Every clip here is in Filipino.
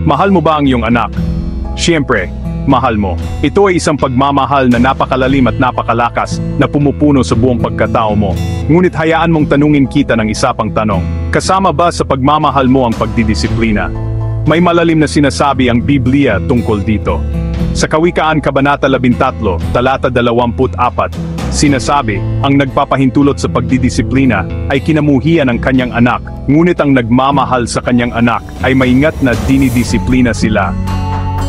Mahal mo ba ang iyong anak? Siyempre, mahal mo. Ito ay isang pagmamahal na napakalalim at napakalakas na pumupuno sa buong pagkatao mo. Ngunit hayaan mong tanungin kita ng isa pang tanong. Kasama ba sa pagmamahal mo ang pagdidisiplina? May malalim na sinasabi ang Biblia tungkol dito. Sa Kawikaan Kabanata 13, talata 24, sinasabi, ang nagpapahintulot sa pagdidisiplina ay kinamuhian ng kanyang anak, ngunit ang nagmamahal sa kanyang anak ay maingat na dinidisiplina sila.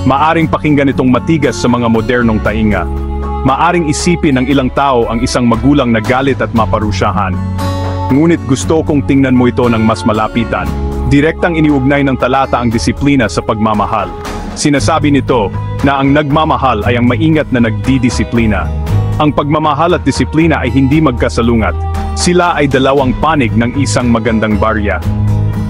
Maaring pakinggan itong matigas sa mga modernong tainga. Maaring isipin ng ilang tao ang isang magulang na galit at maparusyahan. Ngunit gusto kong tingnan mo ito ng mas malapitan. Direktang iniugnay ng talata ang disiplina sa pagmamahal. Sinasabi nito na ang nagmamahal ay ang maingat na nagdidisiplina. Ang pagmamahal at disiplina ay hindi magkasalungat. Sila ay dalawang panig ng isang magandang barya.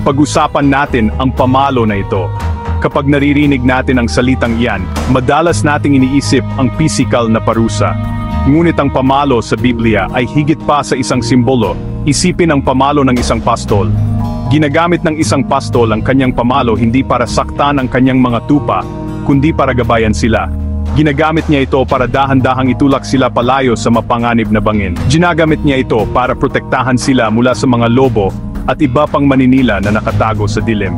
Pag-usapan natin ang pamalo na ito. Kapag naririnig natin ang salitang iyan, madalas nating iniisip ang pisikal na parusa. Ngunit ang pamalo sa Biblia ay higit pa sa isang simbolo. Isipin ang pamalo ng isang pastol. Ginagamit ng isang pastol ang kanyang pamalo hindi para saktan ang kanyang mga tupa, kundi para gabayan sila. Ginagamit niya ito para dahan-dahang itulak sila palayo sa mapanganib na bangin. Ginagamit niya ito para protektahan sila mula sa mga lobo at iba pang maninila na nakatago sa dilim.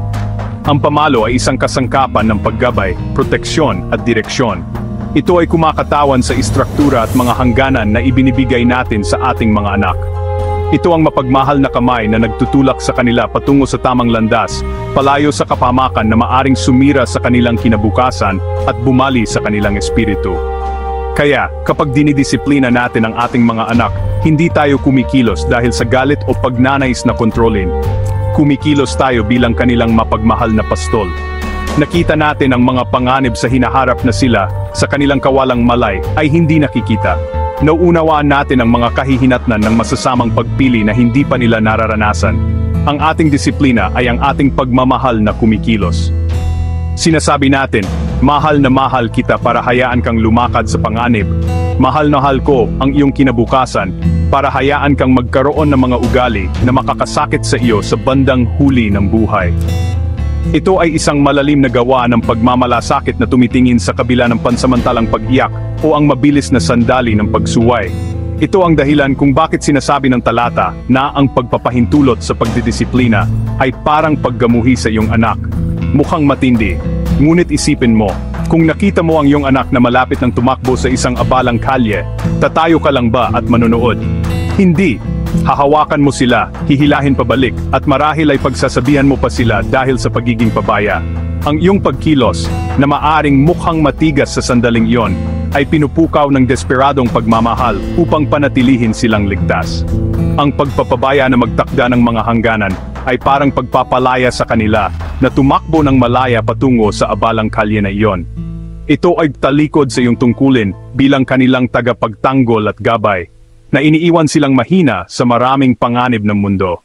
Ang pamalo ay isang kasangkapan ng paggabay, proteksyon at direksyon. Ito ay kumakatawan sa istruktura at mga hangganan na ibinibigay natin sa ating mga anak. Ito ang mapagmahal na kamay na nagtutulak sa kanila patungo sa tamang landas, palayo sa kapahamakan na maaring sumira sa kanilang kinabukasan at bumali sa kanilang espiritu. Kaya, kapag dinidisiplina natin ang ating mga anak, hindi tayo kumikilos dahil sa galit o pagnanais na kontrolin. Kumikilos tayo bilang kanilang mapagmahal na pastol. Nakita natin ang mga panganib sa hinaharap na sila, sa kanilang kawalang malay, ay hindi nakikita. Nauunawaan natin ang mga kahihinatnan ng masasamang pagpili na hindi pa nila nararanasan. Ang ating disiplina ay ang ating pagmamahal na kumikilos. Sinasabi natin, mahal na mahal kita para hayaan kang lumakad sa panganib. Mahal na mahal ko ang iyong kinabukasan para hayaan kang magkaroon ng mga ugali na makakasakit sa iyo sa bandang huli ng buhay. Ito ay isang malalim na gawa ng pagmamalasakit na tumitingin sa kabila ng pansamantalang pag-iyak o ang mabilis na sandali ng pagsuway. Ito ang dahilan kung bakit sinasabi ng talata na ang pagpapahintulot sa pagdidisiplina ay parang paggamuhi sa iyong anak. Mukhang matindi, ngunit isipin mo, kung nakita mo ang iyong anak na malapit ng tumakbo sa isang abalang kalye, tatayo ka lang ba at manonood? Hindi. Hahawakan mo sila, hihilahin pabalik, at marahil ay pagsasabihan mo pa sila dahil sa pagiging pabaya. Ang iyong pagkilos, na maaring mukhang matigas sa sandaling iyon, ay pinupukaw ng desperadong pagmamahal upang panatilihin silang ligtas. Ang pagpapabaya na magtakda ng mga hangganan ay parang pagpapalaya sa kanila na tumakbo ng malaya patungo sa abalang kalye na iyon. Ito ay talikod sa iyong tungkulin bilang kanilang tagapagtanggol at gabay, na iniiwan silang mahina sa maraming panganib ng mundo.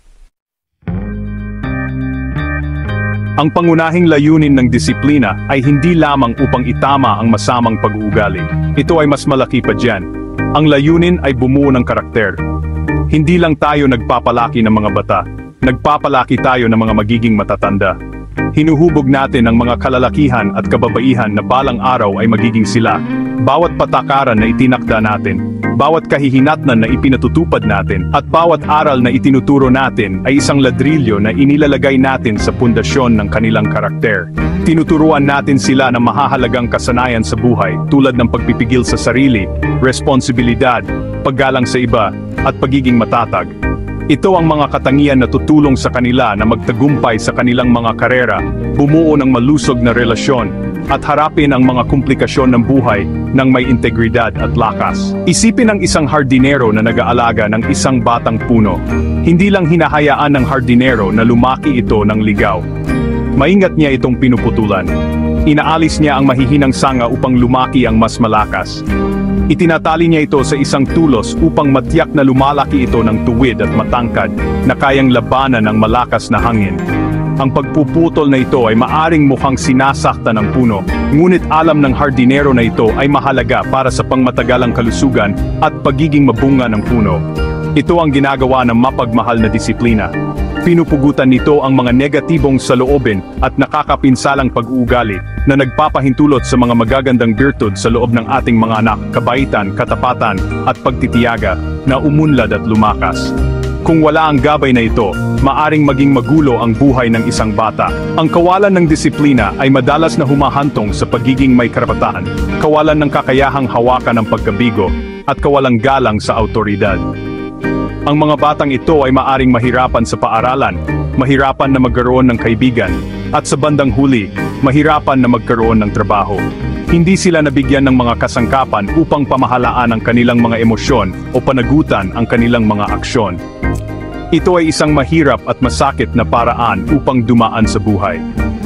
Ang pangunahing layunin ng disiplina ay hindi lamang upang itama ang masamang pag-uugali. Ito ay mas malaki pa diyan. Ang layunin ay bumuo ng karakter. Hindi lang tayo nagpapalaki ng mga bata, nagpapalaki tayo ng mga magiging matatanda. Hinuhubog natin ang mga kalalakihan at kababaihan na balang araw ay magiging sila. Bawat patakaran na itinakda natin, bawat kahihinatnan na ipinatutupad natin, at bawat aral na itinuturo natin ay isang ladrilyo na inilalagay natin sa pundasyon ng kanilang karakter. Tinuturuan natin sila ng mahahalagang kasanayan sa buhay tulad ng pagpipigil sa sarili, responsibilidad, paggalang sa iba, at pagiging matatag. Ito ang mga katangian na tutulong sa kanila na magtagumpay sa kanilang mga karera, bumuo ng malusog na relasyon, at harapin ang mga komplikasyon ng buhay ng may integridad at lakas. Isipin ang isang hardinero na nag-aalaga ng isang batang puno. Hindi lang hinahayaan ng hardinero na lumaki ito ng ligaw. Maingat niya itong pinuputulan. Inaalis niya ang mahihinang sanga upang lumaki ang mas malakas. Itinatali niya ito sa isang tulos upang matiyak na lumalaki ito ng tuwid at matangkad na kayang labanan ng malakas na hangin. Ang pagpuputol na ito ay maaring mukhang sinasakta ng puno, ngunit alam ng hardinero na ito ay mahalaga para sa pangmatagalang kalusugan at pagiging mabunga ng puno. Ito ang ginagawa ng mapagmahal na disiplina. Pinupugutan nito ang mga negatibong saloobin at nakakapinsalang pag-uugali na nagpapahintulot sa mga magagandang birtud sa loob ng ating mga anak, kabaitan, katapatan, at pagtitiyaga na umunlad at lumakas. Kung wala ang gabay na ito, maaring maging magulo ang buhay ng isang bata. Ang kawalan ng disiplina ay madalas na humahantong sa pagiging may karapatan, kawalan ng kakayahang hawakan ng pagkabigo, at kawalang galang sa awtoridad. Ang mga batang ito ay maaring mahirapan sa paaralan, mahirapan na magkaroon ng kaibigan, at sa bandang huli, mahirapan na magkaroon ng trabaho. Hindi sila nabigyan ng mga kasangkapan upang pamahalaan ang kanilang mga emosyon o panagutan ang kanilang mga aksyon. Ito ay isang mahirap at masakit na paraan upang dumaan sa buhay.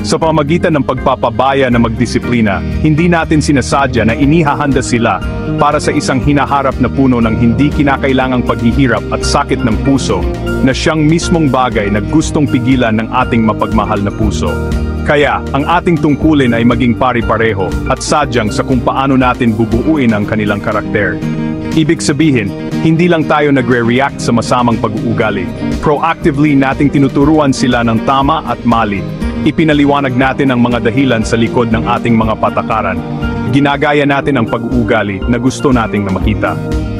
Sa pamamagitan ng pagpapabaya na magdisiplina, hindi natin sinasadya na inihahanda sila para sa isang hinaharap na puno ng hindi kinakailangang paghihirap at sakit ng puso, na siyang mismong bagay na gustong pigilan ng ating mapagmahal na puso. Kaya, ang ating tungkulin ay maging pari-pareho at sadyang sa kung paano natin bubuuin ang kanilang karakter. Ibig sabihin, hindi lang tayo nagre-react sa masamang pag-uugali. Proactively nating tinuturuan sila ng tama at mali. Ipinaliwanag natin ang mga dahilan sa likod ng ating mga patakaran. Ginagaya natin ang pag-uugali na gusto nating na makita.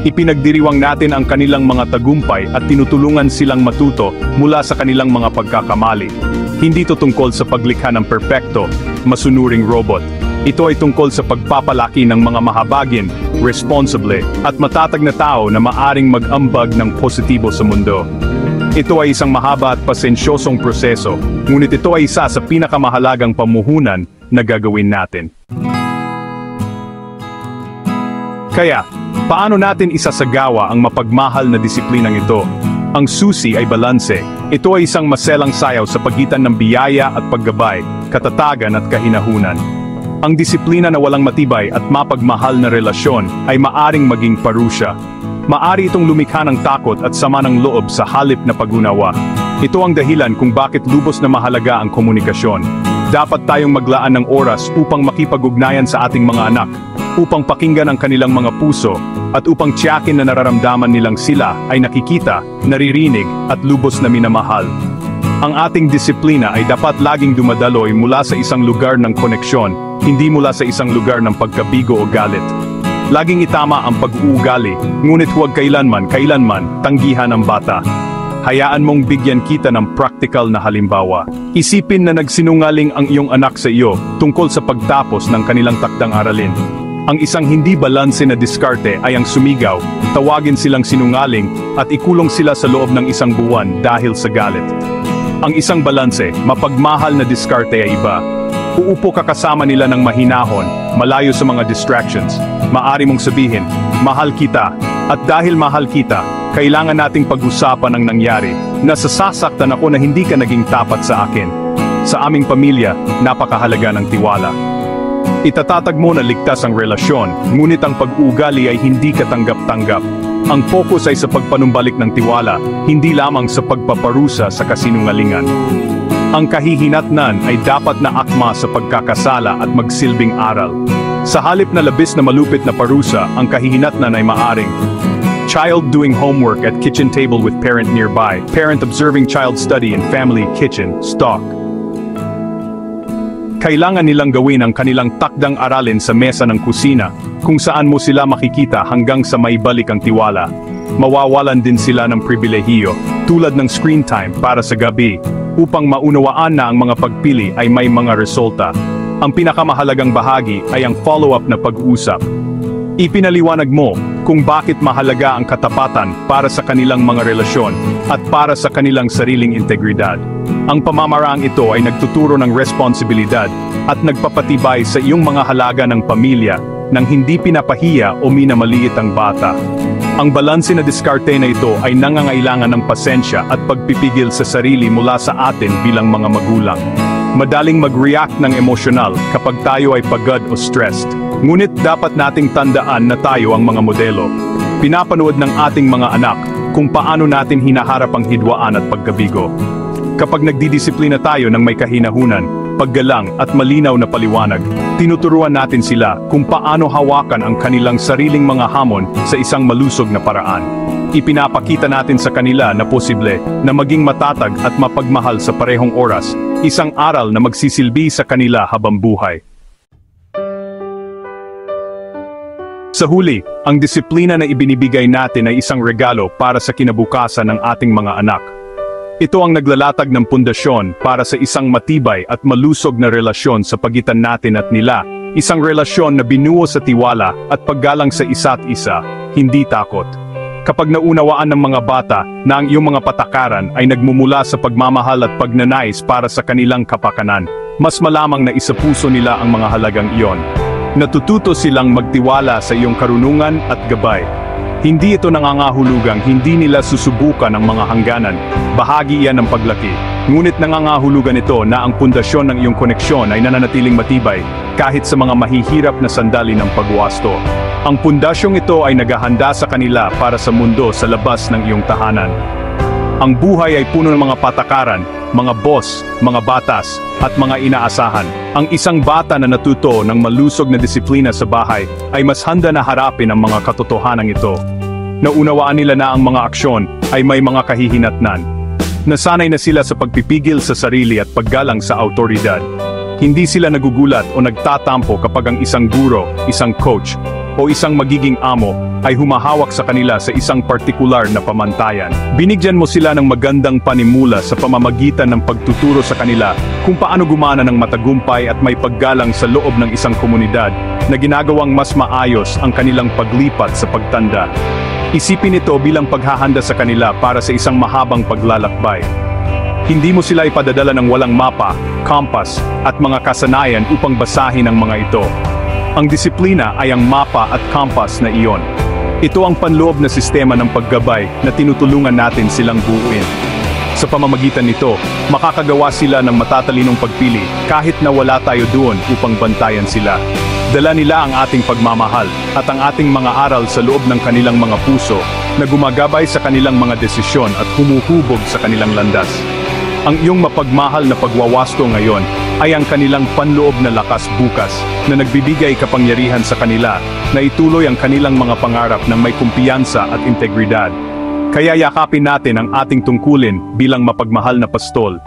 Ipinagdiriwang natin ang kanilang mga tagumpay at tinutulungan silang matuto mula sa kanilang mga pagkakamali. Hindi ito tungkol sa paglikha ng perpekto, masunuring robot. Ito ay tungkol sa pagpapalaki ng mga mahabagin, responsable, at matatag na tao na maaring mag-ambag ng positibo sa mundo. Ito ay isang mahaba at pasensyosong proseso, ngunit ito ay isa sa pinakamahalagang pamuhunan na gagawin natin. Kaya, paano natin isasagawa ang mapagmahal na disiplinang ito? Ang susi ay balanse. Ito ay isang maselang sayaw sa pagitan ng biyaya at paggabay, katatagan at kahinahunan. Ang disiplina na walang matibay at mapagmahal na relasyon ay maaring maging parusya. Maari itong lumikha ng takot at sama ng loob sa halip na pag-unawa. Ito ang dahilan kung bakit lubos na mahalaga ang komunikasyon. Dapat tayong maglaan ng oras upang makipag-ugnayan sa ating mga anak, upang pakinggan ang kanilang mga puso, at upang tiyakin na nararamdaman nilang sila ay nakikita, naririnig, at lubos na minamahal. Ang ating disiplina ay dapat laging dumadaloy mula sa isang lugar ng koneksyon, hindi mula sa isang lugar ng pagkabigo o galit. Laging itama ang pag-uugali, ngunit huwag kailanman tanggihan ang bata. Hayaan mong bigyan kita ng practical na halimbawa. Isipin na nagsinungaling ang iyong anak sa iyo tungkol sa pagtapos ng kanilang takdang aralin. Ang isang hindi balanse na diskarte ay ang sumigaw, tawagin silang sinungaling, at ikulong sila sa loob ng isang buwan dahil sa galit. Ang isang balanse, mapagmahal na diskarte ay iba. Uupo ka kasama nila ng mahinahon, malayo sa mga distractions. Maari mong sabihin, mahal kita, at dahil mahal kita, kailangan nating pag-usapan ang nangyari. Nasasaktan ako na hindi ka naging tapat sa akin. Sa aming pamilya, napakahalaga ng tiwala. Itatatag mo na ligtas ang relasyon, ngunit ang pag-uugali ay hindi katanggap-tanggap. Ang focus ay sa pagpanumbalik ng tiwala, hindi lamang sa pagpaparusa sa kasinungalingan. Ang kahihinatnan ay dapat na akma sa pagkakasala at magsilbing aral. Sa halip na labis na malupit na parusa, ang kahihinatnan ay maaring child doing homework at kitchen table with parent nearby, parent observing child study in family kitchen, stock. Kailangan nilang gawin ang kanilang takdang aralin sa mesa ng kusina, kung saan mo sila makikita hanggang sa maibalik ang tiwala. Mawawalan din sila ng pribilehiyo, tulad ng screen time para sa gabi, upang maunawaan na ang mga pagpili ay may mga resulta. Ang pinakamahalagang bahagi ay ang follow-up na pag-uusap. Ipinaliwanag mo kung bakit mahalaga ang katapatan para sa kanilang mga relasyon at para sa kanilang sariling integridad. Ang pamamaraang ito ay nagtuturo ng responsibilidad at nagpapatibay sa iyong mga halaga ng pamilya nang hindi pinapahiya o minamaliit ang bata. Ang balanse na diskarte na ito ay nangangailangan ng pasensya at pagpipigil sa sarili mula sa atin bilang mga magulang. Madaling mag-react ng emosyonal kapag tayo ay pagod o stressed. Ngunit dapat nating tandaan na tayo ang mga modelo. Pinapanood ng ating mga anak kung paano natin hinaharap ang hidwaan at pagkabigo. Kapag nagdidisiplina tayo ng may kahinahunan, paggalang at malinaw na paliwanag, tinuturuan natin sila kung paano hawakan ang kanilang sariling mga hamon sa isang malusog na paraan. Ipinapakita natin sa kanila na posible na maging matatag at mapagmahal sa parehong oras, isang aral na magsisilbi sa kanila habang buhay. Sa huli, ang disiplina na ibinibigay natin ay isang regalo para sa kinabukasan ng ating mga anak. Ito ang naglalatag ng pundasyon para sa isang matibay at malusog na relasyon sa pagitan natin at nila, isang relasyon na binuo sa tiwala at paggalang sa isa't isa, hindi takot. Kapag naunawaan ng mga bata na ang iyong mga patakaran ay nagmumula sa pagmamahal at pagnanais para sa kanilang kapakanan, mas malamang na isapuso nila ang mga halagang iyon. Natututo silang magtiwala sa iyong karunungan at gabay. Hindi ito nangangahulugang hindi nila susubukan ang mga hangganan, bahagi iyan ng paglaki. Ngunit nangangahulugan ito na ang pundasyon ng iyong koneksyon ay nananatiling matibay, kahit sa mga mahihirap na sandali ng pagwasto. Ang pundasyong ito ay naghahanda sa kanila para sa mundo sa labas ng iyong tahanan. Ang buhay ay puno ng mga patakaran, mga boss, mga batas, at mga inaasahan. Ang isang bata na natuto ng malusog na disiplina sa bahay ay mas handa na harapin ang mga katotohanan ito. Naunawaan nila na ang mga aksyon ay may mga kahihinatnan. Nasanay na sila sa pagpipigil sa sarili at paggalang sa autoridad. Hindi sila nagugulat o nagtatampo kapag ang isang guro, isang coach, o isang magiging amo ay humahawak sa kanila sa isang partikular na pamantayan. Binigyan mo sila ng magandang panimula sa pamamagitan ng pagtuturo sa kanila kung paano gumana ng matagumpay at may paggalang sa loob ng isang komunidad na ginagawang mas maayos ang kanilang paglipat sa pagtanda. Isipin ito bilang paghahanda sa kanila para sa isang mahabang paglalakbay. Hindi mo sila ipadadala ng walang mapa, compass, at mga kasanayan upang basahin ang mga ito. Ang disiplina ay ang mapa at compass na iyon. Ito ang panloob na sistema ng paggabay na tinutulungan natin silang buuin. Sa pamamagitan nito, makakagawa sila ng matatalinong pagpili kahit na wala tayo doon upang bantayan sila. Dala nila ang ating pagmamahal at ang ating mga aral sa loob ng kanilang mga puso na gumagabay sa kanilang mga desisyon at humuhubog sa kanilang landas. Ang iyong mapagmahal na pagwawasto ngayon ay ang kanilang panloob na lakas bukas na nagbibigay kapangyarihan sa kanila na ituloy ang kanilang mga pangarap ng may kumpiyansa at integridad. Kaya yakapin natin ang ating tungkulin bilang mapagmahal na pastol.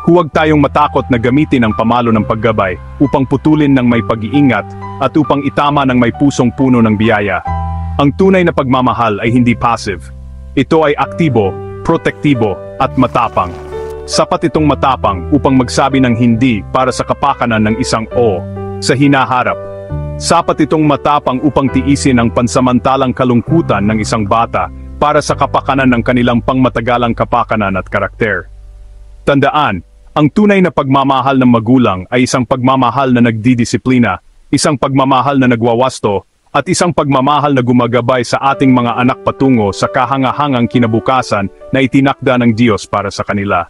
Huwag tayong matakot na gamitin ang pamalo ng paggabay upang putulin ng may pag-iingat at upang itama ng may pusong puno ng biyaya. Ang tunay na pagmamahal ay hindi passive. Ito ay aktibo, protektibo, at matapang. Sapat itong matapang upang magsabi ng hindi para sa kapakanan ng isang o sa hinaharap. Sapat itong matapang upang tiisin ang pansamantalang kalungkutan ng isang bata para sa kapakanan ng kanilang pangmatagalang kapakanan at karakter. Tandaan, ang tunay na pagmamahal ng magulang ay isang pagmamahal na nagdidisiplina, isang pagmamahal na nagwawasto, at isang pagmamahal na gumagabay sa ating mga anak patungo sa kahangahangang kinabukasan na itinakda ng Diyos para sa kanila.